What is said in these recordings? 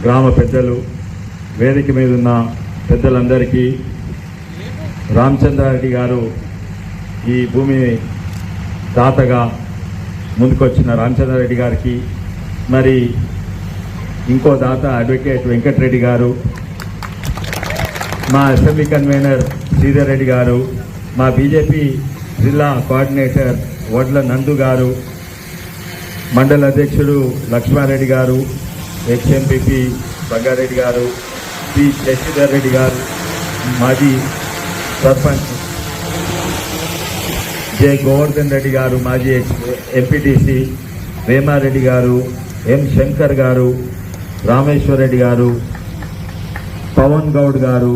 గ్రామ పెద్దలు, వేదిక మీద ఉన్న పెద్దలందరికీ, రామచంద్రారెడ్డి గారు ఈ భూమి దాతగా ముందుకొచ్చిన రామచంద్రారెడ్డి గారికి, మరి ఇంకో దాత అడ్వకేట్ వెంకటరెడ్డి గారు, మా అసెంబ్లీ కన్వీనర్ శ్రీధర్ రెడ్డి గారు, మా బీజేపీ జిల్లా కోఆర్డినేటర్ వడ్ల నందు గారు, మండల అధ్యక్షుడు లక్ష్మారెడ్డి గారు, ఎక్స్ఎంపీపీ బంగారెడ్డి గారు, పి శశిధర్ రెడ్డి గారు, మాజీ సర్పంచ్ జె గోవర్ధన్ రెడ్డి గారు, మాజీ ఎంపీటీసీ వేమారెడ్డి గారు, ఎం శంకర్ గారు, రామేశ్వర్ రెడ్డి గారు, పవన్ గౌడ్ గారు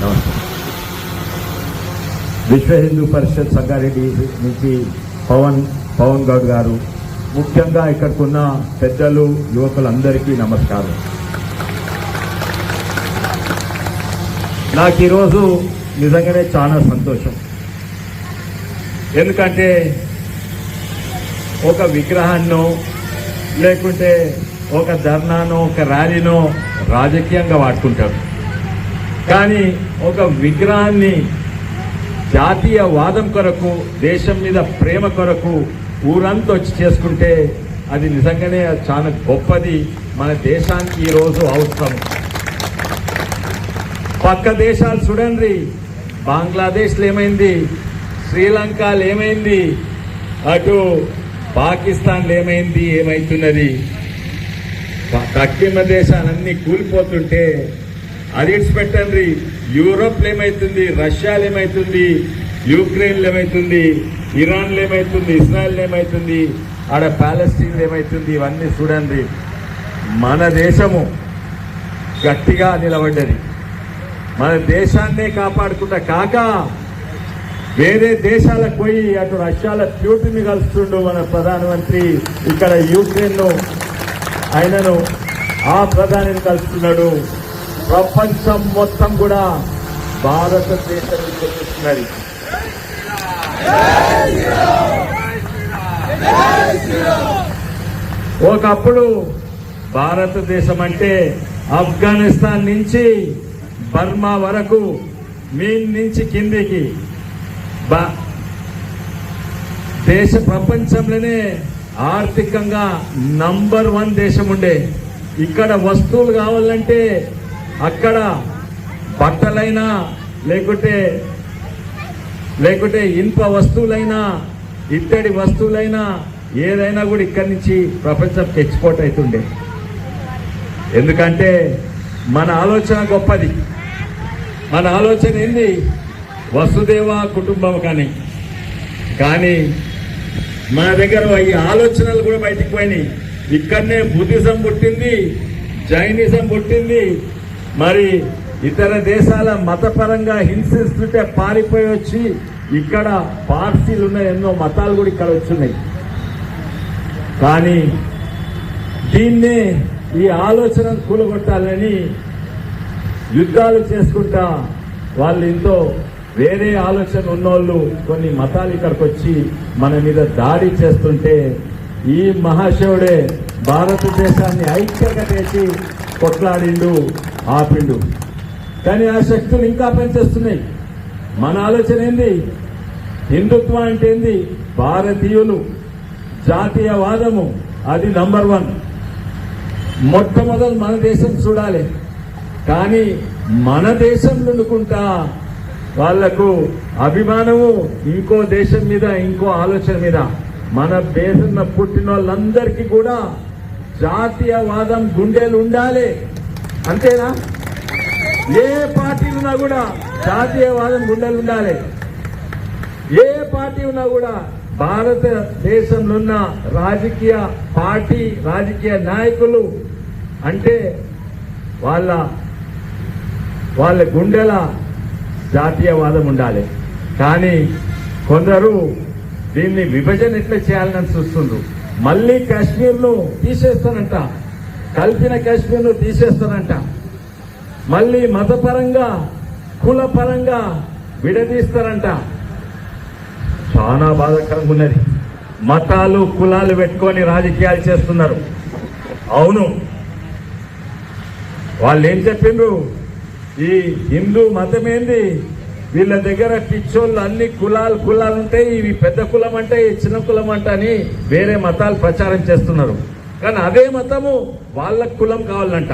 నమస్తే, విశ్వ హిందూ పరిషత్ సంగారెడ్డి నుంచి పవన్ గౌడ్ గారు, ముఖ్యంగా ఇక్కడికున్న పెద్దలు, యువకులందరికీ నమస్కారం. నాకు ఈరోజు నిజంగానే చాలా సంతోషం. ఎందుకంటే ఒక విగ్రహాన్నో లేకుంటే ఒక ధర్నానో ఒక ర్యాలీనో రాజకీయంగా వాడుకుంటారు. కానీ ఒక విగ్రహాన్ని జాతీయవాదం కొరకు, దేశం మీద ప్రేమ కొరకు ఊరంతా వచ్చి చేసుకుంటే అది నిజంగానే చాలా గొప్పది. మన దేశానికి ఈరోజు అవసరం. పక్క దేశాలు చూడండి, బంగ్లాదేశ్లో ఏమైంది, శ్రీలంకలో ఏమైంది, అటు పాకిస్తాన్లో ఏమైతున్నది. పశ్చిమ దేశాలన్నీ కూలిపోతుంటే అది ఇడిచిపెట్టండి. యూరోప్లో ఏమైతుంది, రష్యాలో ఏమైతుంది, యుక్రెయిన్లో ఏమైతుంది, ఇరాన్లో ఏమైతుంది, ఇజ్రాయెల్లో ఏమైతుంది, ఆడ ప్యాలెస్టైన్లో ఏమైతుంది, ఇవన్నీ చూడండి. మన దేశము గట్టిగా నిలబడ్డది. మన దేశాన్నే కాపాడుకుంటా కాక వేరే దేశాలకు పోయి అటు రష్యాల ప్యూటిన్ని కలుస్తుండు మన ప్రధానమంత్రి. ఇక్కడ యుక్రెయిన్లో ఆయనను ఆ ప్రధానిని కలుస్తున్నాడు. ప్రపంచం మొత్తం కూడా భారతదేశం చూస్తున్నది. ఒకప్పుడు భారతదేశం అంటే ఆఫ్ఘనిస్తాన్ నుంచి బర్మా వరకు, మీన్ నుంచి కిందికి దేశ ప్రపంచంలోనే ఆర్థికంగా నంబర్ 1 దేశం ఉండే. ఇక్కడ వస్తువులు కావాలంటే అక్కడ బట్టలైనా లేకుంటే ఇనుప వస్తువులైనా ఇత్తడి వస్తువులైనా ఏదైనా కూడా ఇక్కడి నుంచి ప్రపంచంకి ఎక్స్పోర్ట్ అవుతుండే. ఎందుకంటే మన ఆలోచన గొప్పది. మన ఆలోచన ఏంది, వసుదేవ కుటుంబం. కానీ మన దగ్గర ఈ ఆలోచనలు కూడా బయటికి పోయినాయి. ఇక్కడనే బుద్ధిజం పుట్టింది, జైనిజం పుట్టింది. మరి ఇతర దేశాల మతపరంగా హింసిస్తుంటే పారిపోయి వచ్చి ఇక్కడ పార్సీలు ఉన్నాయి, ఎన్నో మతాలు కూడా ఇక్కడ వచ్చున్నాయి. కానీ దీన్నే ఈ ఆలోచనను కూలగొట్టాలని యుద్ధాలు చేసుకుంటా వాళ్ళు ఎంతో వేరే ఆలోచన ఉన్నోళ్ళు కొన్ని మతాలు ఇక్కడికి వచ్చి మన మీద దాడి చేస్తుంటే ఈ మహాశివుడే భారతదేశాన్ని ఐక్యత చేసి కొట్లాడిండు, ఆపిండు. కానీ ఆ శక్తులు ఇంకా పనిచేస్తున్నాయి. మన ఆలోచన ఏంది, హిందుత్వం అంటే ఏంది, భారతీయులు, జాతీయవాదము, అది నంబర్ 1. మొట్టమొదలు మన దేశం చూడాలి. కానీ మన దేశంలో ఉండుకుంటా వాళ్లకు అభిమానము ఇంకో దేశం మీద, ఇంకో ఆలోచన మీద. మన దేశంలో పుట్టిన వాళ్ళందరికీ కూడా జాతీయవాదం గుండెలు ఉండాలి. అంతేనా? ఏ పార్టీ ఉన్నా కూడా జాతీయవాదం గుండెలు ఉండాలి. ఏ పార్టీ ఉన్నా కూడా భారతదేశంలో ఉన్న రాజకీయ పార్టీ, రాజకీయ నాయకులు అంటే వాళ్ళ గుండెల జాతీయవాదం ఉండాలి. కానీ కొందరు దీన్ని విభజన ఎట్లా చేయాలని చూస్తుండ్రు. మళ్ళీ కాశ్మీర్ను తీసేస్తానంట, కలిపిన కాశ్మీర్ను తీసేస్తానంట, మళ్ళీ మతపరంగా కులపరంగా విడదీస్తారంట. చాలా బాధాకరంగా ఉన్నది. మతాలు కులాలు పెట్టుకొని రాజకీయాలు చేస్తున్నారు. అవును, వాళ్ళు ఏం చెప్పిండ్రు, ఈ హిందూ మతం ఏంది, వీళ్ళ దగ్గర పిచ్చోళ్ళు అన్ని కులాలు ఉంటాయి, ఇవి పెద్ద కులం అంటే చిన్న కులం అంట అని వేరే మతాలు ప్రచారం చేస్తున్నారు. కానీ అదే మతము వాళ్ళ కులం కావాలంట.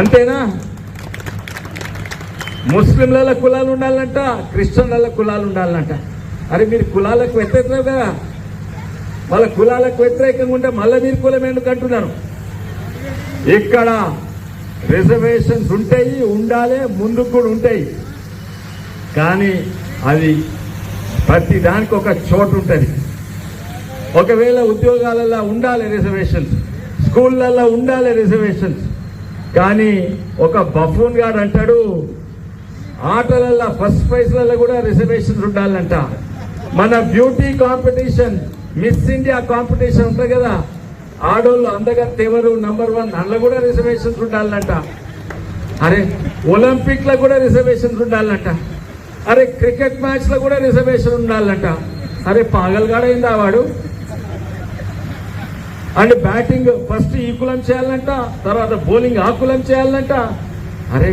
అంతేనా? ముస్లింల కులాలు ఉండాలంట, క్రిస్టియన్ల కులాలు ఉండాలంట. అరే మీరు కులాలకు వ్యతిరేకం కదా, వాళ్ళ కులాలకు వ్యతిరేకంగా ఉంటే మళ్ళీ మీరు కులం ఎందుకు అంటున్నారు? ఇక్కడ రిజర్వేషన్స్ ఉంటాయి, ఉండాలి, ముందుకు కూడా ఉంటాయి. కానీ అది ప్రతి దానికి ఒక చోటు ఉంటుంది. ఒకవేళ ఉద్యోగాలలో ఉండాలి రిజర్వేషన్స్, స్కూళ్ళల్లో ఉండాలి రిజర్వేషన్స్. కానీ ఒక బఫూన్ గాడు అంటాడు ఆటలల్లో ఫస్ట్ ప్రైజ్లలో కూడా రిజర్వేషన్స్ ఉండాలంట. మన beauty competition, miss India competition ఉంటుంది కదా, ఆడోళ్ళు అందగత్తె ఎవరు నంబర్ 1 అందులో కూడా రిజర్వేషన్స్ ఉండాలంట. అరే ఒలింపిక్ లో కూడా రిజర్వేషన్స్ ఉండాలంట. అరే క్రికెట్ మ్యాచ్ లో కూడా రిజర్వేషన్ ఉండాలంట. అరే పాగల్గాడైందా వాడు? అండ్ బ్యాటింగ్ ఫస్ట్ ఈ కులం చేయాలంట, తర్వాత బౌలింగ్ ఆ కులం చేయాలంట. అరే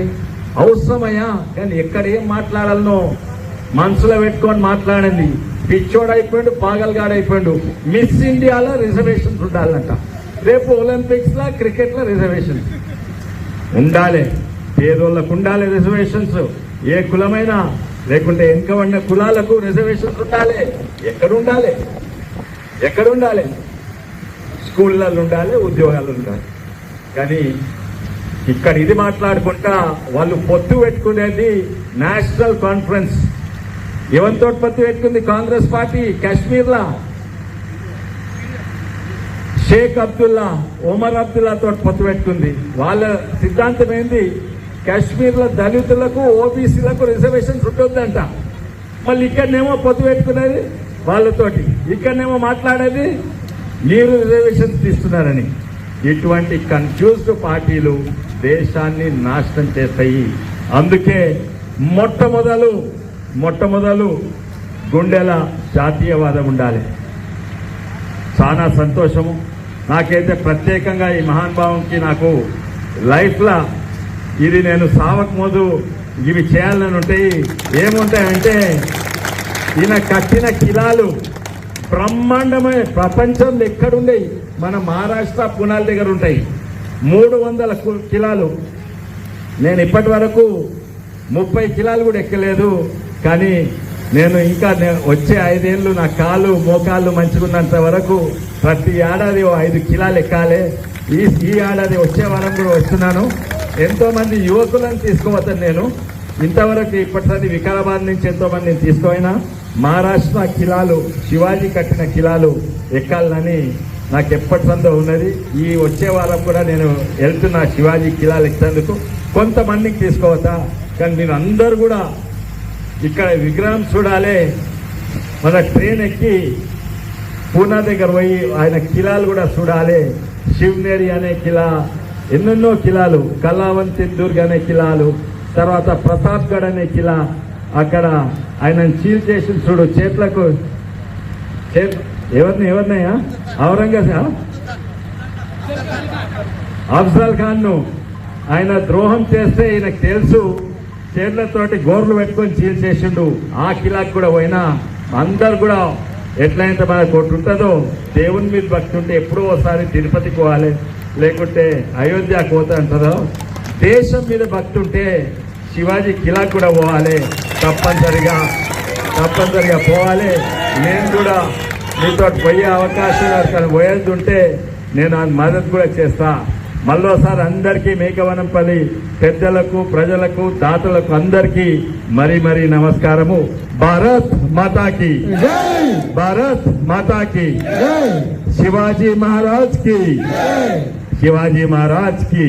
అవసరమయ్యా? కానీ ఎక్కడ ఏం మాట్లాడాలనో మనసులో పెట్టుకొని మాట్లాడండి. పిచ్చోడు అయిపోయాడు, పాగల్గాడైపోయాడు. మిస్ ఇండియాలో రిజర్వేషన్స్ ఉండాలంట. రేపు ఒలింపిక్స్ లో క్రికెట్ లో రిజర్వేషన్స్ ఉండాలి. పేదోళ్ళకు ఉండాలి రిజర్వేషన్స్, ఏ కులమైనా. లేకుంటే వెనుకబడిన కులాలకు రిజర్వేషన్స్ ఉండాలి. ఎక్కడ ఉండాలి? స్కూళ్ళల్లో ఉండాలి, ఉద్యోగాలు ఉండాలి. కానీ ఇక్కడ ఇది మాట్లాడుకుంటా వాళ్ళు పొత్తు పెట్టుకునేది నేషనల్ కాన్ఫరెన్స్. ఎవరితో పొత్తు పెట్టుకుంది కాంగ్రెస్ పార్టీ? కాశ్మీర్లా షేక్ అబ్దుల్లా, ఒమర్ అబ్దుల్లా తోటి పొత్తు పెట్టుకుంది. వాళ్ళ సిద్ధాంతం ఏంది? కాశ్మీర్లో దళితులకు, ఓబీసీలకు రిజర్వేషన్స్ ఉంటుందంట. మళ్ళీ ఇక్కడనేమో పొత్తు పెట్టుకునేది వాళ్ళతోటి, ఇక్కడనేమో మాట్లాడేది మీరు రిజర్వేషన్స్ తీస్తున్నారని. ఇటువంటి కన్ఫ్యూజ్డ్ పార్టీలు దేశాన్ని నాశనం చేస్తాయి. అందుకే మొట్టమొదలు గుండెల జాతీయవాదం ఉండాలి. చాలా సంతోషము నాకైతే ప్రత్యేకంగా ఈ మహానుభావంకి నాకు లైఫ్లో ఇది నేను సావక ముందు ఇవి చేయాలని ఉంటాయి. ఏముంటాయంటే ఈయన కట్టిన కిలాలు బ్రహ్మాండమే, ప్రపంచంలో ఎక్కడుండయి. మన మహారాష్ట్ర పునాల దగ్గర ఉంటాయి 300 కిలాలు. నేను ఇప్పటి వరకు 30 కిలాలు కూడా ఎక్కలేదు. కానీ నేను ఇంకా వచ్చే 5 ఏళ్ళు నా కాళ్ళు మోకాళ్ళు మంచుకున్నంత వరకు ప్రతి ఏడాది 5 కిలాలు ఎక్కాలి. ఈ ఏడాది వచ్చే వారం కూడా వస్తున్నాను. ఎంతో మంది యువకులను తీసుకోవచ్చాను నేను. ఇంతవరకు ఇప్పటిసారి వికారాబాద్ నుంచి ఎంతో మందిని తీసుకుపోయినా మహారాష్ట్ర కిలాలు, శివాజీ కట్టిన కిలాలు ఎక్కాలని నాకు ఎప్పటి సందో ఉన్నది. ఈ వచ్చే వారం కూడా నేను వెళ్తున్నా శివాజీ కిలాలు ఎక్కేందుకు. కొంతమందికి తీసుకోవచ్చా, కానీ మీరు అందరూ కూడా ఇక్కడ విగ్రహం చూడాలి. మన ట్రైన్ ఎక్కి పూనా దగ్గర పోయి ఆయన కిలాలు కూడా చూడాలి. శివనేరి అనే కిలా, ఎన్నెన్నో కిలాలు, కళావంతి దుర్గ్ అనే కిలాలు, తర్వాత ప్రతాప్గఢ్ అనే కిలా. అక్కడ ఆయన చీల్ చేసి చూడు, చేతులకు ఎవరినయ్యా? ఔరంగజేబ్, అఫ్జల్ ఖాన్ ను ఆయన ద్రోహం చేస్తే ఈయనకు తెలుసు. చేతులతోటి గోర్లు పెట్టుకొని చీల్ చేసిండు. ఆ కిలాకి కూడా పోయినా అందరు కూడా ఎట్లయితే మనకు ఒకటి ఉంటుందో, దేవుని మీద భక్తి ఉంటే ఎప్పుడో ఒకసారి తిరుపతికి పోవాలి, లేకుంటే అయోధ్యకు పోతా అంటారో, దేశం మీద భక్తి ఉంటే శివాజీ కిలాకి కూడా పోవాలి. తప్పనిసరిగా పోవాలి. నేను కూడా మీతో పోయే అవకాశం పోయేది ఉంటే నేను ఆ మద్దతు కూడా చేస్తా. మళ్ళోసారి అందరికీ మేకవనంపల్లి పెద్దలకు, ప్రజలకు, దాతలకు అందరికీ మరీ నమస్కారము. భారత్ మాతాకి, భారత్ మాతాకి, శివాజీ మహారాజ్ కి, శివాజీ మహారాజ్ కి.